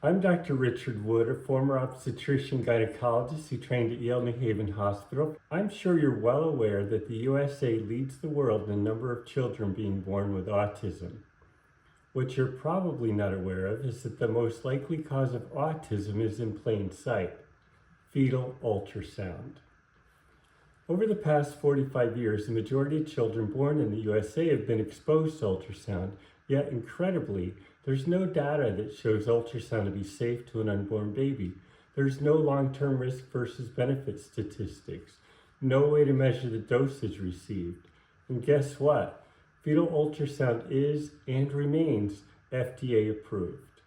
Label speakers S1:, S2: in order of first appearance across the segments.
S1: I'm Dr. Richard Wood, a former obstetrician gynecologist who trained at Yale New Haven Hospital. I'm sure you're well aware that the USA leads the world in the number of children being born with autism. What you're probably not aware of is that the most likely cause of autism is in plain sight: fetal ultrasound. Over the past 45 years, the majority of children born in the USA have been exposed to ultrasound, yet incredibly, there's no data that shows ultrasound to be safe to an unborn baby. There's no long-term risk versus benefit statistics, no way to measure the dosage received. And guess what? Fetal ultrasound is and remains FDA approved.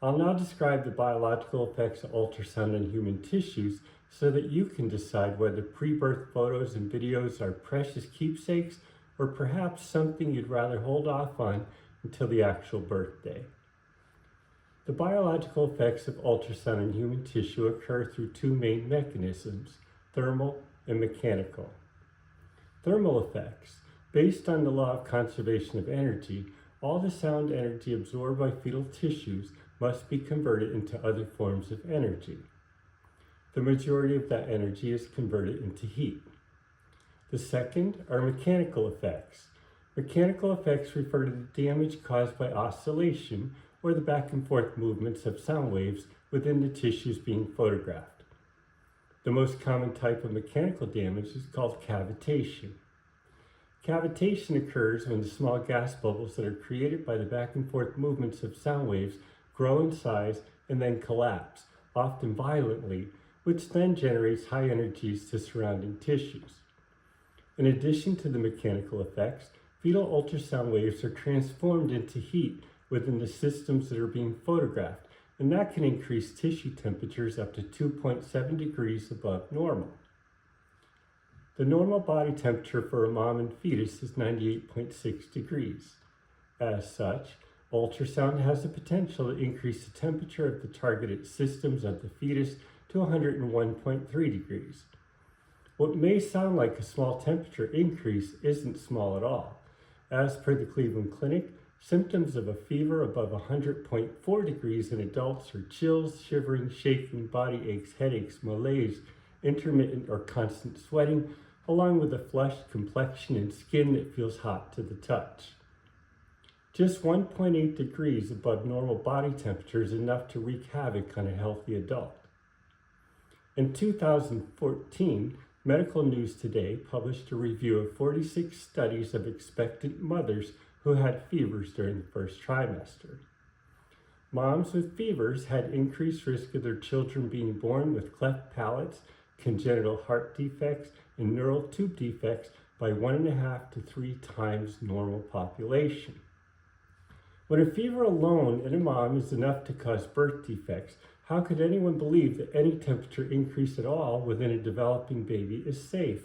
S1: I'll now describe the biological effects of ultrasound on human tissues so that you can decide whether pre-birth photos and videos are precious keepsakes or perhaps something you'd rather hold off on until the actual birthday. The biological effects of ultrasound on human tissue occur through two main mechanisms: thermal and mechanical. Thermal effects. Based on the law of conservation of energy, all the sound energy absorbed by fetal tissues must be converted into other forms of energy. The majority of that energy is converted into heat. The second are mechanical effects. Mechanical effects refer to the damage caused by oscillation or the back and forth movements of sound waves within the tissues being photographed. The most common type of mechanical damage is called cavitation. Cavitation occurs when the small gas bubbles that are created by the back and forth movements of sound waves grow in size and then collapse, often violently, which then generates high energies to surrounding tissues. In addition to the mechanical effects, fetal ultrasound waves are transformed into heat within the systems that are being photographed, and that can increase tissue temperatures up to 2.7 degrees above normal. The normal body temperature for a mom and fetus is 98.6 degrees. As such, ultrasound has the potential to increase the temperature of the targeted systems of the fetus to 101.3 degrees. What may sound like a small temperature increase isn't small at all. As per the Cleveland Clinic, symptoms of a fever above 100.4 degrees in adults are chills, shivering, shaking, body aches, headaches, malaise, intermittent or constant sweating, along with a flushed complexion and skin that feels hot to the touch. Just 1.8 degrees above normal body temperature is enough to wreak havoc on a healthy adult. In 2014, Medical News Today published a review of 46 studies of expectant mothers who had fevers during the first trimester. Moms with fevers had increased risk of their children being born with cleft palates, congenital heart defects, and neural tube defects by 1.5 to 3 times normal population. When a fever alone in a mom is enough to cause birth defects, how could anyone believe that any temperature increase at all within a developing baby is safe?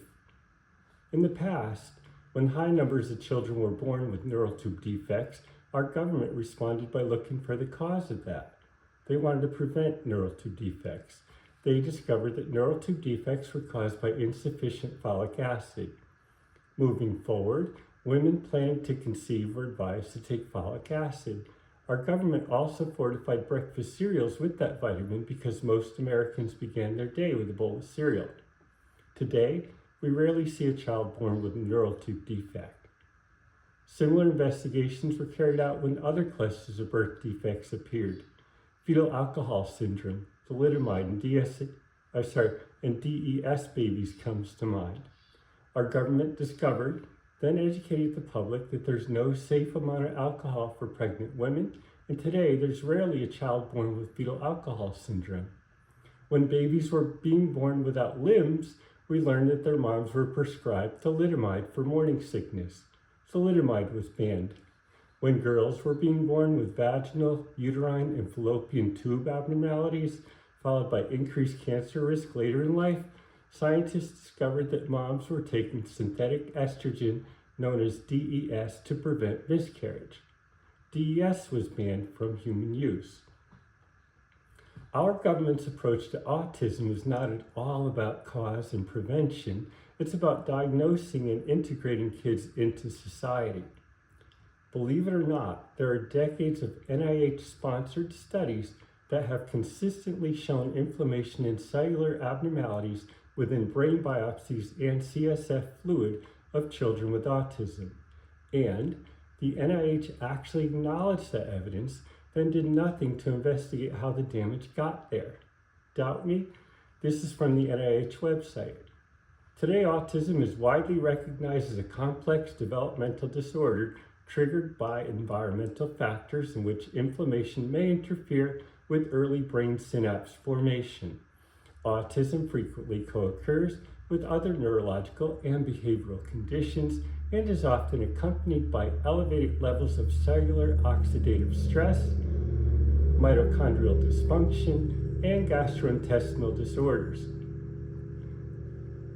S1: In the past, when high numbers of children were born with neural tube defects, our government responded by looking for the cause of that. They wanted to prevent neural tube defects. They discovered that neural tube defects were caused by insufficient folic acid. Moving forward, women planning to conceive were advised to take folic acid. Our government also fortified breakfast cereals with that vitamin because most Americans began their day with a bowl of cereal. Today, we rarely see a child born with a neural tube defect. Similar investigations were carried out when other clusters of birth defects appeared. Fetal alcohol syndrome, thalidomide, and DES babies comes to mind. Our government discovered, then educated the public that there's no safe amount of alcohol for pregnant women, and today there's rarely a child born with fetal alcohol syndrome. When babies were being born without limbs, we learned that their moms were prescribed thalidomide for morning sickness. Thalidomide was banned. When girls were being born with vaginal, uterine, and fallopian tube abnormalities, followed by increased cancer risk later in life, scientists discovered that moms were taking synthetic estrogen known as DES to prevent miscarriage. DES was banned from human use. Our government's approach to autism is not at all about cause and prevention. It's about diagnosing and integrating kids into society. Believe it or not, there are decades of NIH-sponsored studies that have consistently shown inflammation and cellular abnormalities within brain biopsies and CSF fluid of children with autism. And the NIH actually acknowledged that evidence, then did nothing to investigate how the damage got there. Doubt me? This is from the NIH website. Today, autism is widely recognized as a complex developmental disorder triggered by environmental factors in which inflammation may interfere with early brain synapse formation. Autism frequently co-occurs with other neurological and behavioral conditions and is often accompanied by elevated levels of cellular oxidative stress, mitochondrial dysfunction, and gastrointestinal disorders.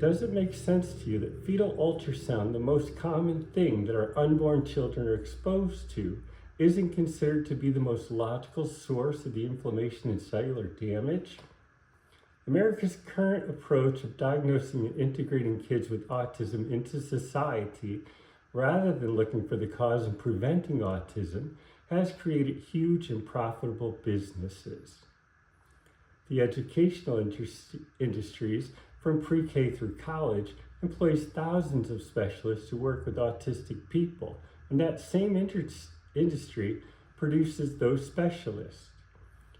S1: Does it make sense to you that fetal ultrasound, the most common thing that our unborn children are exposed to, isn't considered to be the most logical source of the inflammation and cellular damage? America's current approach of diagnosing and integrating kids with autism into society, rather than looking for the cause and preventing autism, has created huge and profitable businesses. The educational industries, from pre-K through college, employs thousands of specialists who work with autistic people, and that same industry produces those specialists.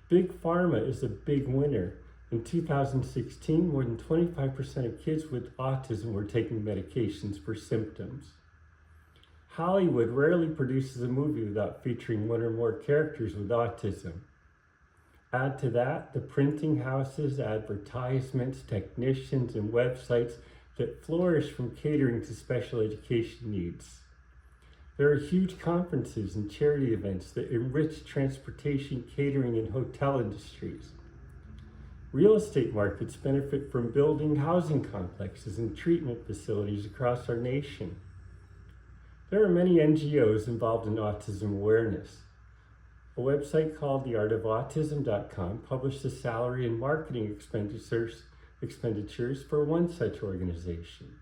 S1: Big Pharma is a big winner. In 2016, more than 25% of kids with autism were taking medications for symptoms. Hollywood rarely produces a movie without featuring one or more characters with autism. Add to that the printing houses, advertisements, technicians, and websites that flourish from catering to special education needs. There are huge conferences and charity events that enrich transportation, catering, and hotel industries. Real estate markets benefit from building housing complexes and treatment facilities across our nation. There are many NGOs involved in autism awareness. A website called theartofautism.com published the salary and marketing expenditures for one such organization.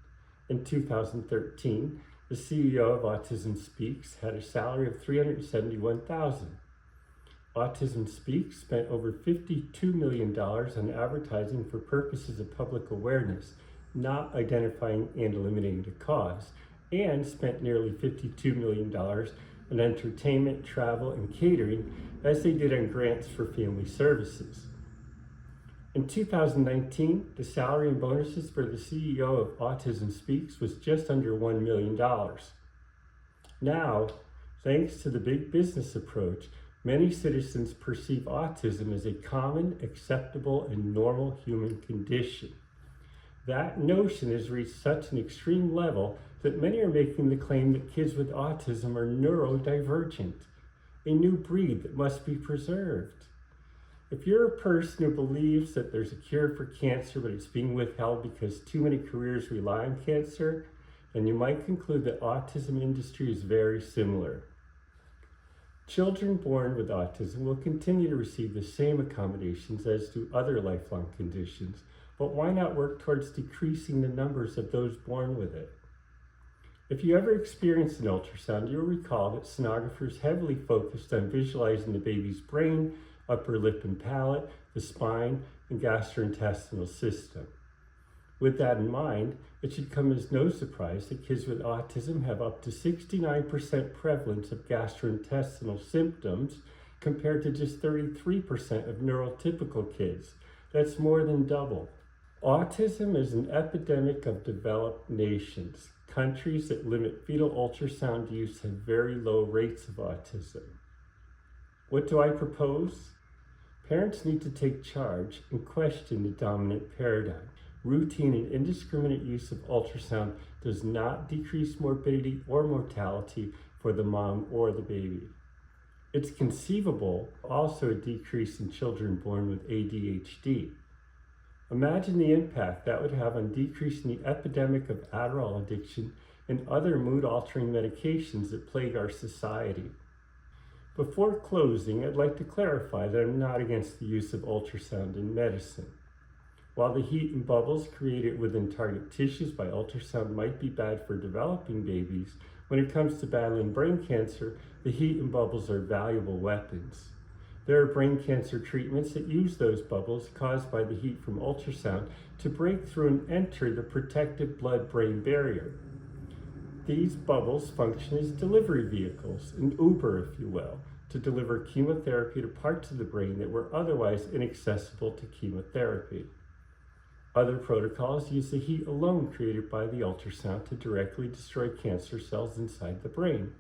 S1: In 2013, the CEO of Autism Speaks had a salary of $371,000. Autism Speaks spent over $52 million on advertising for purposes of public awareness, not identifying and eliminating the cause, and spent nearly $52 million on entertainment, travel, and catering, as they did on grants for family services. In 2019, the salary and bonuses for the CEO of Autism Speaks was just under $1 million. Now, thanks to the big business approach, many citizens perceive autism as a common, acceptable, and normal human condition. That notion has reached such an extreme level that many are making the claim that kids with autism are neurodivergent, a new breed that must be preserved. If you're a person who believes that there's a cure for cancer but it's being withheld because too many careers rely on cancer, then you might conclude that autism industry is very similar. Children born with autism will continue to receive the same accommodations as do other lifelong conditions, but why not work towards decreasing the numbers of those born with it? If you ever experienced an ultrasound, you'll recall that sonographers heavily focused on visualizing the baby's brain, upper lip and palate, the spine, and gastrointestinal system. With that in mind, it should come as no surprise that kids with autism have up to 69% prevalence of gastrointestinal symptoms compared to just 33% of neurotypical kids. That's more than double. Autism is an epidemic of developed nations. Countries that limit fetal ultrasound use have very low rates of autism. What do I propose? Parents need to take charge and question the dominant paradigm. Routine and indiscriminate use of ultrasound does not decrease morbidity or mortality for the mom or the baby. It's conceivable also a decrease in children born with ADHD. Imagine the impact that would have on decreasing the epidemic of Adderall addiction and other mood-altering medications that plague our society. Before closing, I'd like to clarify that I'm not against the use of ultrasound in medicine. While the heat and bubbles created within target tissues by ultrasound might be bad for developing babies, When it comes to battling brain cancer, the heat and bubbles are valuable weapons. There are brain cancer treatments that use those bubbles caused by the heat from ultrasound to break through and enter the protective blood-brain barrier. These bubbles function as delivery vehicles, an Uber if you will, to deliver chemotherapy to parts of the brain that were otherwise inaccessible to chemotherapy. Other protocols use the heat alone created by the ultrasound to directly destroy cancer cells inside the brain.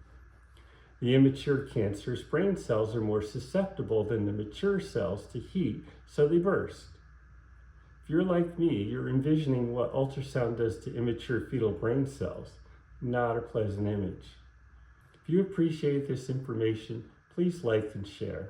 S1: The immature cancerous brain cells are more susceptible than the mature cells to heat, so they burst. If you're like me, you're envisioning what ultrasound does to immature fetal brain cells. Not a pleasant image. If you appreciate this information, please like and share.